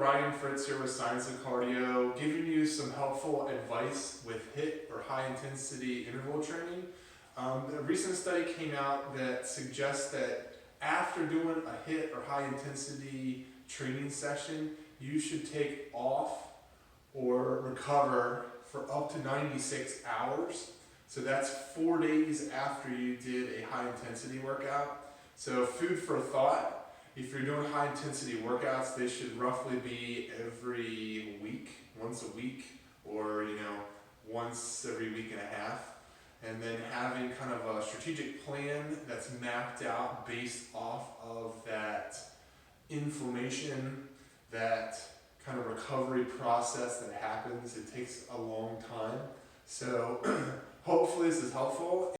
Ryan Fritz here with Science of Cardio, giving you some helpful advice with HIIT or high intensity interval training. A recent study came out that suggests that after doing a HIIT or high intensity training session, you should take off or recover for up to 96 hours. So that's 4 days after you did a high intensity workout. So food for thought. If you're doing high intensity workouts, they should roughly be every week, once a week, or once every week and a half. And then having kind of a strategic plan that's mapped out based off of that inflammation, that kind of recovery process that happens. It takes a long time. So hopefully this is helpful.